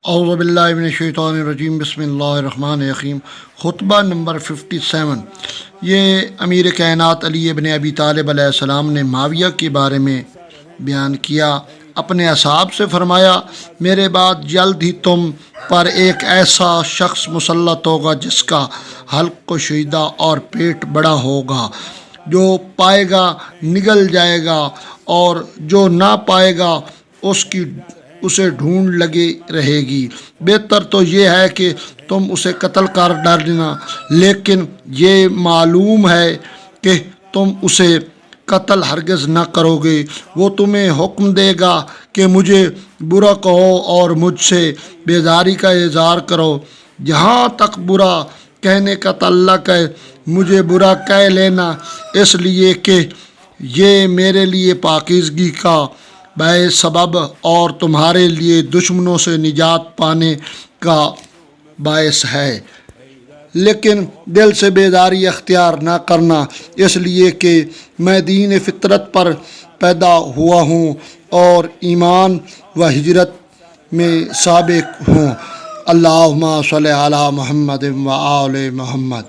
اعوذ باللہ من الشیطان الرجیم، بسم اللہ الرحمن الرحیم۔ خطبہ نمبر 57۔ یہ امیر کائنات علی ابن ابی طالب علیہ السلام نے معاویہ کے بارے میں بیان کیا۔ اپنے اصحاب سے فرمایا، میرے بعد جلد ہی تم پر ایک ایسا شخص مسلط ہوگا جس کا حلق کشیدہ اور پیٹ بڑا ہوگا، جو پائے گا نگل جائے گا اور جو نہ پائے گا اسے ڈھونڈ لگی رہے گی۔ بہتر تو یہ ہے کہ تم اسے قتل کر ڈالنا، لیکن یہ معلوم ہے کہ تم اسے قتل ہرگز نہ کرو گے۔ وہ تمہیں حکم دے گا کہ مجھے برا کہو اور مجھ سے بیزاری کا اظہار کرو۔ جہاں تک برا کہنے کا تعلق ہے، مجھے برا کہہ لینا، اس لیے کہ یہ میرے لیے پاکیزگی کا سبب اور تمہارے لیے دشمنوں سے نجات پانے کا باعث ہے، لیکن دل سے بیداری اختیار نہ کرنا، اس لیے کہ میں دین فطرت پر پیدا ہوا ہوں اور ایمان و ہجرت میں سابق ہوں۔ اللہم صلی علی محمد و آل محمد۔